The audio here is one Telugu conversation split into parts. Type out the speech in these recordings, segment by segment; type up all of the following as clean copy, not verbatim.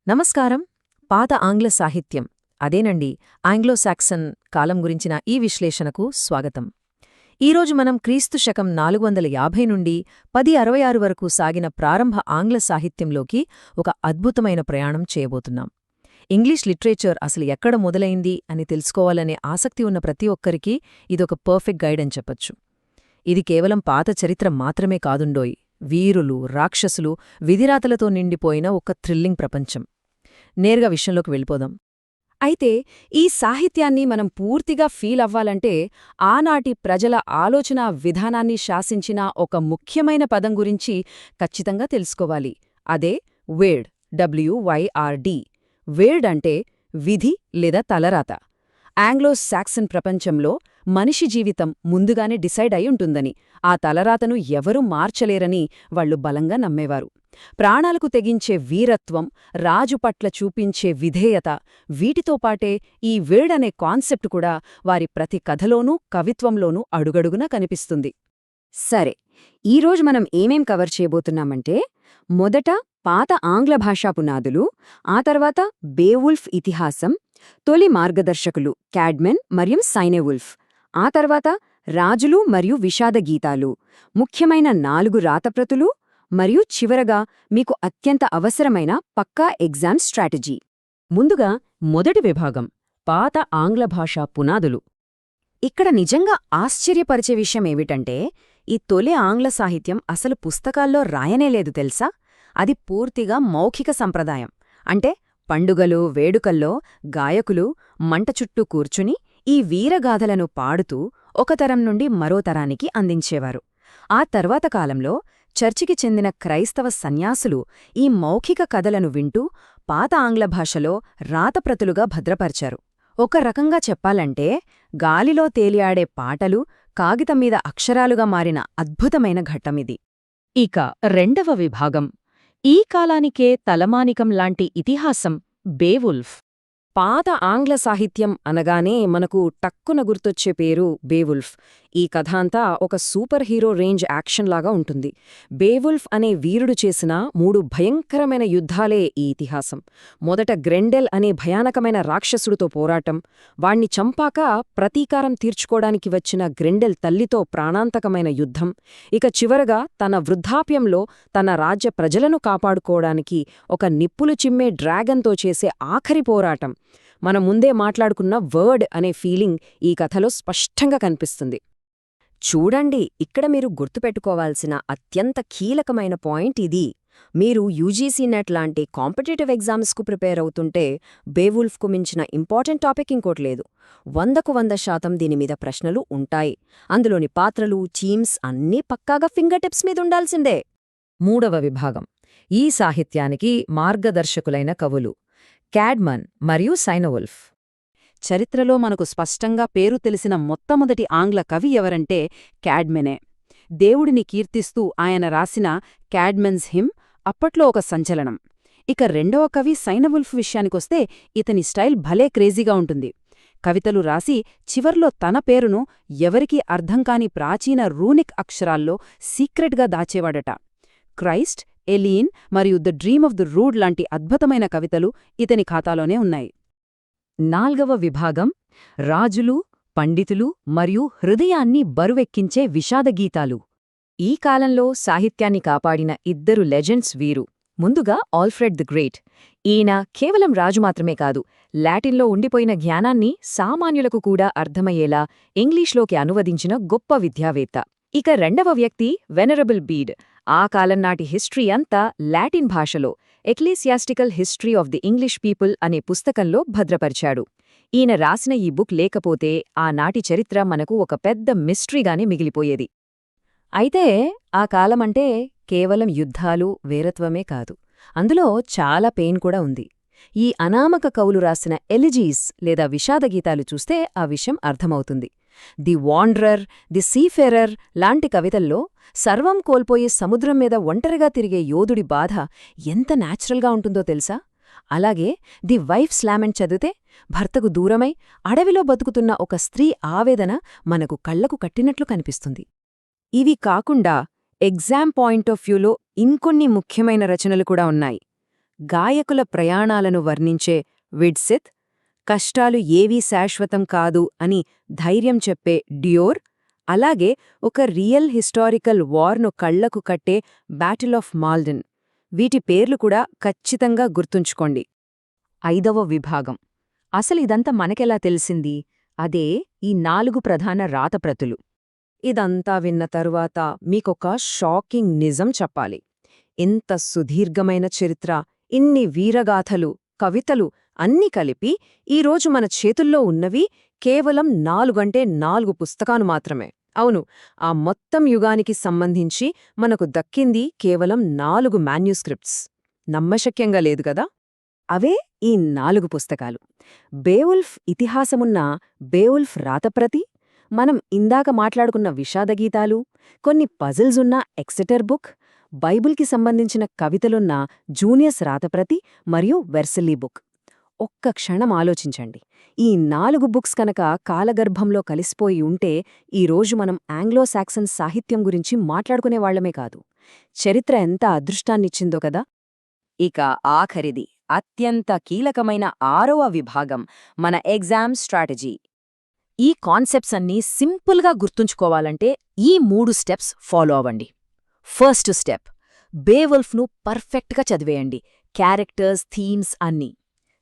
నమస్కారం. పాత ఆంగ్ల సాహిత్యం అదేనండి ఆంగ్లో సాక్సన్ కాలం గురించిన ఈ విశ్లేషణకు స్వాగతం. ఈరోజు మనం క్రీస్తు శకం 450 నుండి 1066 వరకు సాగిన ప్రారంభ ఆంగ్ల సాహిత్యంలోకి ఒక అద్భుతమైన ప్రయాణం చేయబోతున్నాం. ఇంగ్లీష్ లిటరేచర్ అసలు ఎక్కడ మొదలైంది అని తెలుసుకోవాలనే ఆసక్తి ఉన్న ప్రతి ఒక్కరికీ ఇదొక పర్ఫెక్ట్ గైడ్ అని చెప్పొచ్చు. ఇది కేవలం పాత చరిత్ర మాత్రమే కాదుండోయ్, వీరులు, రాక్షసులు, విధిరాతలతో నిండిపోయిన ఒక థ్రిల్లింగ్ ప్రపంచం. నేరుగా విషయంలోకి వెళ్ళిపోదాం. అయితే ఈ సాహిత్యాన్ని మనం పూర్తిగా ఫీల్ అవ్వాలంటే ఆనాటి ప్రజల ఆలోచనా విధానాన్ని శాసించిన ఒక ముఖ్యమైన పదం గురించి ఖచ్చితంగా తెలుసుకోవాలి. అదే వేర్డ్. WYRD. వేర్డ్ అంటే విధి లేదా తలరాత. ఆంగ్లో సాక్సన్ ప్రపంచంలో మనిషి జీవితం ముందుగానే డిసైడ్ అయి ఉంటుందని, ఆ తలరాతను ఎవరూ మార్చలేరని వాళ్లు బలంగా నమ్మేవారు. ప్రాణాలకు తెగించే వీరత్వం, రాజు పట్ల చూపించే విధేయత, వీటితో పాటే ఈ వేర్డ్ అనే కాన్సెప్ట్ కూడా వారి ప్రతి కథలోనూ కవిత్వంలోనూ అడుగడుగునా కనిపిస్తుంది. సరే, ఈరోజు మనం ఏమేం కవర్ చేయబోతున్నామంటే, మొదట పాత ఆంగ్ల భాషా పునాదులు, ఆ తర్వాత బేవుల్ఫ్ ఇతిహాసం, తొలి మార్గదర్శకులు క్యాడ్మెన్ మరియు సైనెవుల్ఫ్, ఆ తర్వాత రాజులు మరియు విషాద గీతాలు, ముఖ్యమైన 4 రాతప్రతులు, మరియు చివరగా మీకు అత్యంత అవసరమైన పక్కా ఎగ్జామ్ స్ట్రాటజీ. ముందుగా మొదటి విభాగం, పాత ఆంగ్ల భాషా పునాదులు. ఇక్కడ నిజంగా ఆశ్చర్యపరిచే విషయమేమిటంటే, ఈ తొలి ఆంగ్ల సాహిత్యం అసలు పుస్తకాల్లో రాయనేలేదు తెలుసా. అది పూర్తిగా మౌఖిక సంప్రదాయం. అంటే పండుగలు, వేడుకల్లో గాయకులు మంట చుట్టూ కూర్చుని ఈ వీరగాథలను పాడుతూ ఒక తరం నుండి మరో తరానికి అందించేవారు. ఆ తర్వాత కాలంలో చర్చికి చెందిన క్రైస్తవ సన్యాసులు ఈ మౌఖిక కథలను వింటూ పాత ఆంగ్ల భాషలో రాతప్రతులుగా భద్రపర్చారు. ఒక రకంగా చెప్పాలంటే గాలిలో తేలియాడే పాటలు కాగితంమీద అక్షరాలుగా మారిన అద్భుతమైన ఘట్టమిది. ఇక రెండవ విభాగం, ఈ కాలానికే తలమానికం లాంటి ఇతిహాసం బేవుల్ఫ్. పాత ఆంగ్ల సాహిత్యం అనగానే మనకు టక్కున గుర్తొచ్చే పేరు బేవుల్ఫ్. ఈ కథ అంతా ఒక సూపర్ హీరో రేంజ్ యాక్షన్లాగా ఉంటుంది. బేవుల్ఫ్ అనే వీరుడు చేసిన 3 భయంకరమైన యుద్ధాలే ఈ ఇతిహాసం. మొదట గ్రెండెల్ అనే భయానకమైన రాక్షసుడితో పోరాటం, వాణ్ణి చంపాక ప్రతీకారం తీర్చుకోడానికి వచ్చిన గ్రెండెల్ తల్లితో ప్రాణాంతకమైన యుద్ధం, ఇక చివరగా తన వృద్ధాప్యంలో తన రాజ్య ప్రజలను కాపాడుకోవడానికి ఒక నిప్పులు చిమ్మే డ్రాగన్తో చేసే ఆఖరి పోరాటం. మనం ముందే మాట్లాడుకున్న వర్డ్ అనే ఫీలింగ్ ఈ కథలో స్పష్టంగా కనిపిస్తుంది. చూడండి, ఇక్కడ మీరు గుర్తుపెట్టుకోవాల్సిన అత్యంత కీలకమైన పాయింట్ ఇది. మీరు యూజీసీ నెట్ లాంటి కాంపిటేటివ్ ఎగ్జామ్స్కు ప్రిపేర్ అవుతుంటే బేవుల్ఫ్కు మించిన ఇంపార్టెంట్ టాపిక్ ఇంకోటి లేదు. 100కు 100% దీనిమీద ప్రశ్నలు ఉంటాయి. అందులోని పాత్రలు, థీమ్స్ అన్నీ పక్కాగా ఫింగర్ టిప్స్ మీదుండాల్సిందే. మూడవ విభాగం, ఈ సాహిత్యానికి మార్గదర్శకులైన కవులు క్యాడ్మన్ మరియు సైనవుల్ఫ్. చరిత్రలో మనకు స్పష్టంగా పేరు తెలిసిన మొట్టమొదటి ఆంగ్ల కవి ఎవరంటే క్యాడ్మెనే. దేవుడిని కీర్తిస్తూ ఆయన రాసిన క్యాడ్మెన్స్ హిమ్ అప్పట్లో ఒక సంచలనం. ఇక రెండవ కవి సైనవుల్ఫ్ విషయానికొస్తే ఇతని స్టైల్ భలే క్రేజీగా ఉంటుంది. కవితలు రాసి చివర్లో తన పేరును ఎవరికీ అర్థంకాని ప్రాచీన రూనిక్ అక్షరాల్లో సీక్రెట్గా దాచేవాడట. క్రైస్ట్, ఎలీన్ మరియు the dream of the rood లాంటి అద్భుతమైన కవితలు ఇతని ఖాతాలోనే ఉన్నాయి. నాల్గవ విభాగం, రాజులు, పండితులు మరియు హృదయాన్ని బరువెక్కించే విషాదగీతాలు. ఈ కాలంలో సాహిత్యాన్ని కాపాడిన 2 లెజెండ్స్ వీరు. ముందుగా ఆల్ఫ్రెడ్ ది గ్రేట్. ఈయన కేవలం రాజు మాత్రమే కాదు, లాటిన్లో ఉండిపోయిన జ్ఞానాన్ని సామాన్యులకు కూడా అర్థమయ్యేలా ఇంగ్లీష్లోకి అనువదించిన గొప్ప విద్యావేత్త. ఇక రెండవ వ్యక్తి వెనరబుల్ బీడ్. ఆ కాలం నాటి హిస్టరీ అంతా లాటిన్ భాషలో ecclesiastical history of the English people అనే పుస్తకంలో భద్రపరిచాడు. ఈయన రాసిన ఈ బుక్ లేకపోతే ఆనాటి చరిత్ర మనకు ఒక పెద్ద మిస్టరీగానే మిగిలిపోయేది. అయితే ఆ కాలమంటే కేవలం యుద్ధాలు, వీరత్వమే కాదు, అందులో చాలా పెయిన్ కూడా ఉంది. ఈ అనామక కవులు రాసిన ఎలిజీస్ లేదా విషాదగీతాలు చూస్తే ఆ విషయం అర్థమవుతుంది. ది వాండ్రర్, ది సీఫెరర్ లాంటి కవితల్లో సర్వం కోల్పోయి సముద్రం మీద ఒంటరిగా తిరిగే యోధుడి బాధ ఎంత న్యాచురల్గా ఉంటుందో తెలుసా. అలాగే ది వైఫ్స్ లామెంట్ చదివితే భర్తకు దూరమై అడవిలో బతుకుతున్న ఒక స్త్రీ ఆవేదన మనకు కళ్లకు కట్టినట్లు కనిపిస్తుంది. ఇవి కాకుండా ఎగ్జామ్ పాయింట్ ఆఫ్ వ్యూలో ఇంకొన్ని ముఖ్యమైన రచనలు కూడా ఉన్నాయి. గాయకుల ప్రయాణాలను వర్ణించే విడ్సిత్, కష్టాలు ఏవీ శాశ్వతం కాదు అని ధైర్యం చెప్పే డ్యూర్, అలాగే ఒక రియల్ హిస్టారికల్ వార్ను కళ్లకు కట్టే బ్యాటిల్ ఆఫ్ మాల్డెన్. వీటి పేర్లు కూడా ఖచ్చితంగా గుర్తుంచుకోండి. 5వ విభాగం. అసలిదంతా మనకెలా తెలిసింది? అదే ఈ 4 ప్రధాన రాతప్రతులు. ఇదంతా విన్న తరువాత మీకొక షాకింగ్ నిజం చెప్పాలి. ఇంత సుదీర్ఘమైన చరిత్ర, ఇన్ని వీరగాథలు, కవితలు అన్నీ కలిపి ఈరోజు మన చేతుల్లో ఉన్నవి కేవలం 4 పుస్తకాలు మాత్రమే. అవును, ఆ మొత్తం యుగానికి సంబంధించి మనకు దక్కింది కేవలం 4 మాన్యుస్క్రిప్ట్స్. నమ్మశక్యంగా లేదు కదా? అవే ఈ 4 పుస్తకాలు. బేవుల్ఫ్ ఇతిహాసమున్న బేవుల్ఫ్ రాతప్రతి, మనం ఇందాక మాట్లాడుకున్న విషాదగీతాలు, కొన్ని పజిల్స్ ఉన్న ఎక్సెటర్ బుక్, బైబిల్కి సంబంధించిన కవితలున్న జూనియస్ రాతప్రతి మరియు వెర్సిల్లీ బుక్. ఒక్క క్షణం ఆలోచించండి. ఈ 4 బుక్స్ కనుక కాలగర్భంలో కలిసిపోయి ఉంటే ఈరోజు మనం ఆంగ్లో సాక్సన్ సాహిత్యం గురించి మాట్లాడుకునేవాళ్లమే కాదు. చరిత్ర ఎంత అదృష్టాన్నిచ్చిందో కదా. ఇక ఆఖరిది, అత్యంత కీలకమైన 6వ విభాగం, మన ఎగ్జామ్ స్ట్రాటజీ. ఈ కాన్సెప్ట్స్ అన్నీ సింపుల్గా గుర్తుంచుకోవాలంటే ఈ 3 స్టెప్స్ ఫాలో అవ్వండి. ఫస్ట్ స్టెప్, బేవుల్ఫ్ను పర్ఫెక్ట్గా చదివేయండి, క్యారెక్టర్స్, థీమ్స్ అన్నీ.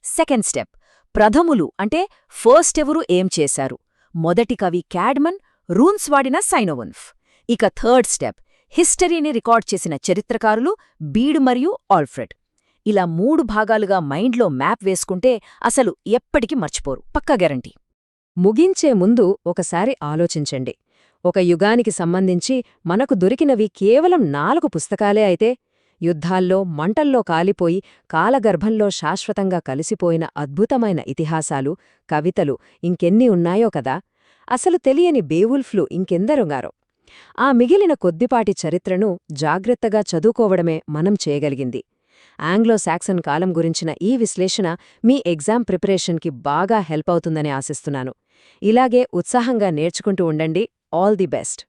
సెకండ్ స్టెప్, ప్రథములు అంటే ఫస్ట్ ఎవరు ఏం చేశారు, మొదటి కవి క్యాడ్మన్, రూన్స్ వాడిన సైనోవన్ఫ్. ఇక థర్డ్ స్టెప్, హిస్టరీని రికార్డ్ చేసిన చరిత్రకారులు బీడ్ మరియు ఆల్ఫ్రెడ్. ఇలా 3 భాగాలుగా మైండ్లో మ్యాప్ వేసుకుంటే అసలు ఎప్పటికీ మర్చిపోరు, పక్కా గ్యారంటీ. ముగించే ముందు ఒకసారి ఆలోచించండి. ఒక యుగానికి సంబంధించి మనకు దొరికినవి కేవలం 4 పుస్తకాలే అయితే, యుద్ధాల్లో మంటల్లో కాలిపోయి కాలగర్భంలో శాశ్వతంగా కలిసిపోయిన అద్భుతమైన ఇతిహాసాలు, కవితలు ఇంకెన్ని ఉన్నాయో కదా. అసలు తెలియని బేవుల్ఫ్లు ఇంకెందరుగారో. ఆ మిగిలిన కొద్దిపాటి చరిత్రను జాగ్రత్తగా చదువుకోవడమే మనం చేయగలిగింది. ఆంగ్లో సాక్సన్ కాలం గురించిన ఈ విశ్లేషణ మీ ఎగ్జామ్ ప్రిపరేషన్కి బాగా హెల్ప్ అవుతుందని ఆశిస్తున్నాను. ఇలాగే ఉత్సాహంగా నేర్చుకుంటూ ఉండండి. All the best.